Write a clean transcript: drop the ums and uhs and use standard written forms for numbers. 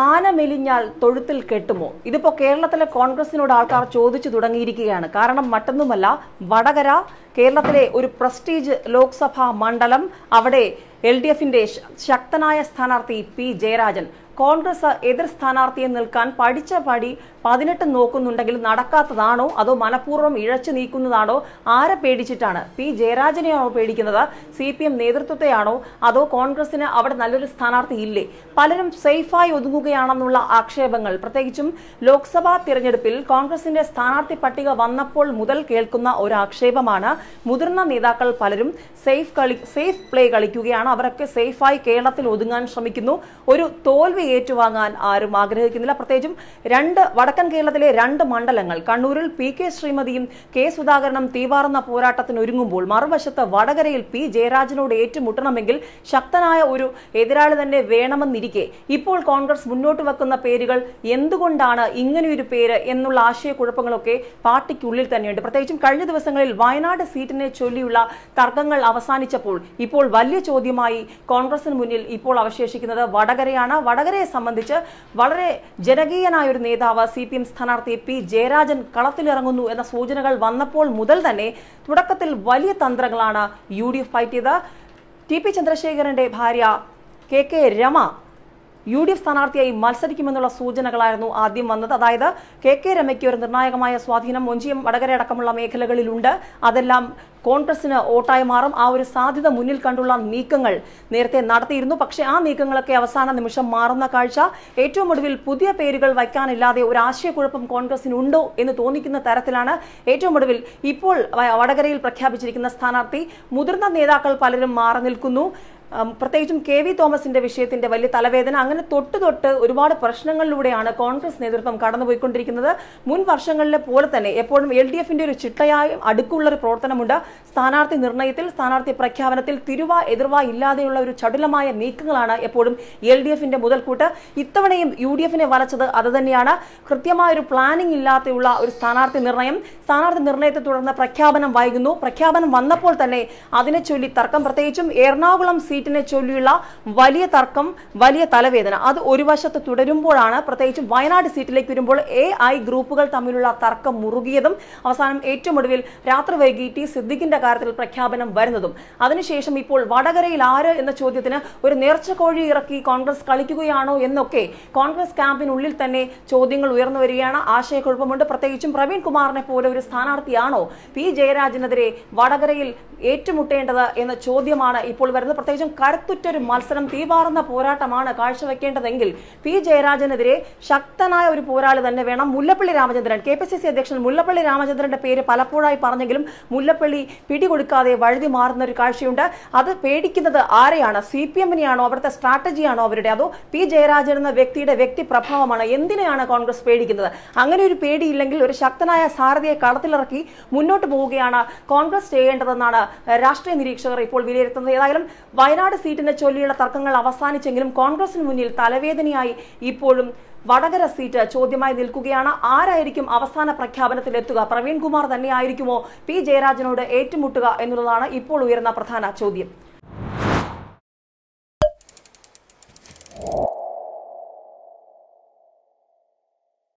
ആന മെലിഞ്ഞാൽ തൊഴുത്തിൽ കെട്ടുമോ? ഇതിപ്പോ കേരളത്തിലെ കോൺഗ്രസിനോട് ആൾക്കാർ ചോദിച്ചു തുടങ്ങിയിരിക്കുകയാണ്. കാരണം മറ്റൊന്നുമല്ല, വടകര കേരളത്തിലെ ഒരു പ്രസ്റ്റീജ് ലോക്സഭാ മണ്ഡലം. അവിടെ LDFന്റെ ശക്തനായ സ്ഥാനാർത്ഥി പി ജയരാജൻ കോൺഗ്രസ് എതിർ സ്ഥാനാർത്ഥിയെ നിൽക്കാൻ പഠിച്ച പടി 18 നോക്കുന്നുണ്ടെങ്കിൽ നടക്കാത്തതാണോ അതോ മനഃപൂർവ്വം ഇഴച്ചു നീക്കുന്നതാണോ? ആരെ പേടിച്ചിട്ടാണ്? പി ജയരാജനെയാണോ പേടിക്കുന്നത്? CPM നേതൃത്വത്തെയാണോ അതോ കോൺഗ്രസിന് അവിടെ നല്ലൊരു സ്ഥാനാർത്ഥി ഇല്ലേ? പലരും സേഫായി ഒതുങ്ങുകയാണെന്നുള്ള ആക്ഷേപങ്ങൾ, പ്രത്യേകിച്ചും ലോക്സഭാ തിരഞ്ഞെടുപ്പിൽ കോൺഗ്രസിന്റെ സ്ഥാനാർത്ഥി പട്ടിക വന്നപ്പോൾ മുതൽ കേൾക്കുന്ന ഒരു ആക്ഷേപമാണ്. മുതിർന്ന നേതാക്കൾ പലരും സേഫ് പ്ലേ കളിക്കുകയാണ്. അവരൊക്കെ സേഫായി കേരളത്തിൽ ഒതുങ്ങാൻ ശ്രമിക്കുന്നു. ഒരു തോൽവി ഏറ്റുവാങ്ങാൻ ആരും ആഗ്രഹിക്കുന്നില്ല. പ്രത്യേകിച്ചും വടക്കൻ കേരളത്തിലെ 2 മണ്ഡലങ്ങൾ, കണ്ണൂരിൽ PK ശ്രീമതിയും K സുധാകരനും തീവാറുന്ന പോരാട്ടത്തിന് ഒരുങ്ങുമ്പോൾ മറുവശത്ത് വടകരയിൽ പി ജയരാജനോട് ഏറ്റുമുട്ടണമെങ്കിൽ ശക്തനായ ഒരു എതിരാളി തന്നെ വേണമെന്നിരിക്കെ ഇപ്പോൾ കോൺഗ്രസ് മുന്നോട്ട് വെക്കുന്ന പേരുകൾ എന്തുകൊണ്ടാണ് ഇങ്ങനെയൊരു പേര് എന്നുള്ള ആശയക്കുഴപ്പങ്ങളൊക്കെ പാർട്ടിക്കുള്ളിൽ തന്നെയുണ്ട്. പ്രത്യേകിച്ചും കഴിഞ്ഞ ദിവസങ്ങളിൽ വയനാട് സീറ്റിനെ ചൊല്ലിയുള്ള തർക്കങ്ങൾ അവസാനിച്ചപ്പോൾ ഇപ്പോൾ വലിയ ചോദ്യമായി കോൺഗ്രസിന് മുന്നിൽ ഇപ്പോൾ അവശേഷിക്കുന്നത് വടകരയാണ്. വടകരയെ സംബന്ധിച്ച് വളരെ ജനകീയനായ ഒരു നേതാവ് CPM സ്ഥാനാർത്ഥി പി ജയരാജൻ കളത്തിലിറങ്ങുന്നു എന്ന സൂചനകൾ വന്നപ്പോൾ മുതൽ തന്നെ തുടക്കത്തിൽ വലിയ തന്ത്രങ്ങളാണ് UDF പയറ്റിയത്. TP ചന്ദ്രശേഖരന്റെ ഭാര്യ KK രമ UDF സ്ഥാനാർത്ഥിയായി മത്സരിക്കുമെന്നുള്ള സൂചനകളായിരുന്നു ആദ്യം വന്നത്. അതായത് KK രമയ്ക്ക് ഒരു നിർണായകമായ സ്വാധീനം ഒഞ്ചിയം വടകര അടക്കമുള്ള മേഖലകളിലുണ്ട്. അതെല്ലാം കോൺഗ്രസിന് വോട്ടായി മാറും. ആ ഒരു സാധ്യത മുന്നിൽ കണ്ടുള്ള നീക്കങ്ങൾ നേരത്തെ നടത്തിയിരുന്നു. പക്ഷേ ആ നീക്കങ്ങളൊക്കെ അവസാന നിമിഷം മാറുന്ന കാഴ്ച. ഏറ്റവും ഒടുവിൽ പുതിയ പേരുകൾ വയ്ക്കാനില്ലാതെ ഒരു ആശയക്കുഴപ്പം കോൺഗ്രസിനുണ്ടോ എന്ന് തോന്നിക്കുന്ന തരത്തിലാണ് ഏറ്റവും ഒടുവിൽ ഇപ്പോൾ വടകരയിൽ പ്രഖ്യാപിച്ചിരിക്കുന്ന സ്ഥാനാർത്ഥി. മുതിർന്ന നേതാക്കൾ പലരും മാറി നിൽക്കുന്നു. പ്രത്യേകിച്ചും KV തോമസിന്റെ വിഷയത്തിന്റെ വലിയ തലവേദന. അങ്ങനെ തൊട്ട് ഒരുപാട് പ്രശ്നങ്ങളിലൂടെയാണ് കോൺഗ്രസ് നേതൃത്വം കടന്നുപോയിക്കൊണ്ടിരിക്കുന്നത്. മുൻ വർഷങ്ങളിലെ പോലെ തന്നെ എപ്പോഴും LDFന്റെ ഒരു ചിട്ടയായും അടുക്കുള്ള ഒരു പ്രവർത്തനമുണ്ട്. സ്ഥാനാർത്ഥി നിർണയത്തിൽ, സ്ഥാനാർത്ഥി പ്രഖ്യാപനത്തിൽ തിരുവ എതിർവ ഇല്ലാതെയുള്ള ഒരു ചടുലമായ നീക്കങ്ങളാണ് എപ്പോഴും LDFന്റെ മുതൽക്കൂട്ട്. ഇത്തവണയും UDFനെ വലച്ചത് അത് തന്നെയാണ്. കൃത്യമായ ഒരു പ്ലാനിംഗ് ഇല്ലാതെയുള്ള ഒരു സ്ഥാനാർത്ഥി നിർണയം. സ്ഥാനാർത്ഥി നിർണയത്തെ തുടർന്ന് പ്രഖ്യാപനം വൈകുന്നു. പ്രഖ്യാപനം വന്നപ്പോൾ തന്നെ അതിനെ ചൊല്ലി തർക്കം, പ്രത്യേകിച്ചും എറണാകുളം സീറ്റിനെ ചൊല്ലിയുള്ള വലിയ തർക്കം, വലിയ തലവേദന. അത് ഒരു വശത്ത് തുടരുമ്പോഴാണ് പ്രത്യേകിച്ചും വയനാട് സീറ്റിലേക്ക് വരുമ്പോൾ AI ഗ്രൂപ്പുകൾ തമ്മിലുള്ള തർക്കം മുറുകിയതും അവസാനം ഏറ്റവും ഒടുവിൽ രാത്രി വൈകി T സിദ്ദിഖിന്റെ കാര്യത്തിൽ പ്രഖ്യാപനം വരുന്നതും. അതിനുശേഷം ഇപ്പോൾ വടകരയിൽ ആര് എന്ന ചോദ്യത്തിന് ഒരു നേർച്ചക്കോഴി ഇറക്കി കോൺഗ്രസ് കളിക്കുകയാണോ എന്നൊക്കെ കോൺഗ്രസ് ക്യാമ്പിനുള്ളിൽ തന്നെ ചോദ്യങ്ങൾ ഉയർന്നു വരികയാണ്. ആശയക്കുഴപ്പമുണ്ട്. പ്രത്യേകിച്ചും പ്രവീൺ കുമാറിനെ പോലെ ഒരു സ്ഥാനാർത്ഥിയാണോ പി ജയരാജനെതിരെ വടകരയിൽ ഏറ്റുമുട്ടേണ്ടത് എന്ന ചോദ്യമാണ് ഇപ്പോൾ വരുന്നത്. പ്രത്യേകിച്ചും കരുത്തുറ്റൊരു മത്സരം, തീവാറുന്ന പോരാട്ടമാണ് കാഴ്ചവെക്കേണ്ടതെങ്കിൽ പി ജയരാജനെതിരെ ശക്തനായ ഒരു പോരാളി തന്നെ വേണം. മുല്ലപ്പള്ളി രാമചന്ദ്രൻ, KPCC അധ്യക്ഷൻ മുല്ലപ്പള്ളി രാമചന്ദ്രന്റെ പേര് പലപ്പോഴായി പറഞ്ഞെങ്കിലും മുല്ലപ്പള്ളി പിടികൊടുക്കാതെ വഴുതി മാറുന്ന ഒരു കാഴ്ചയുണ്ട്. അത് പേടിക്കുന്നത് ആരെയാണ്? CPMനെയാണോ? അവിടുത്തെ സ്ട്രാറ്റജിയാണോ അവരുടെ? അതോ പി ജയരാജൻ എന്ന വ്യക്തിയുടെ വ്യക്തിപ്രഭാവമാണ്? എന്തിനെയാണ് കോൺഗ്രസ് പേടിക്കുന്നത്? അങ്ങനെ ഒരു പേടിയില്ലെങ്കിൽ ഒരു ശക്തനായ സാരഥിയെ കളത്തിലിറക്കി മുന്നോട്ട് പോവുകയാണ് കോൺഗ്രസ് ചെയ്യേണ്ടതെന്നാണ് രാഷ്ട്രീയ നിരീക്ഷകർ ഇപ്പോൾ വിലയിരുത്തുന്നത്. ഏതായാലും വയനാട് സീറ്റിനെ ചൊല്ലിയുള്ള തർക്കങ്ങൾ അവസാനിച്ചെങ്കിലും കോൺഗ്രസിന് മുന്നിൽ തലവേദനയായി ഇപ്പോഴും വടകര സീറ്റ് ചോദ്യമായി നിൽക്കുകയാണ്. ആരായിരിക്കും അവസാന പ്രഖ്യാപനത്തിൽ എത്തുക? പ്രവീൺ കുമാർ തന്നെയായിരിക്കുമോ പി ജയരാജനോട് ഏറ്റുമുട്ടുക എന്നുള്ളതാണ് ഇപ്പോൾ ഉയർന്ന പ്രധാന ചോദ്യം.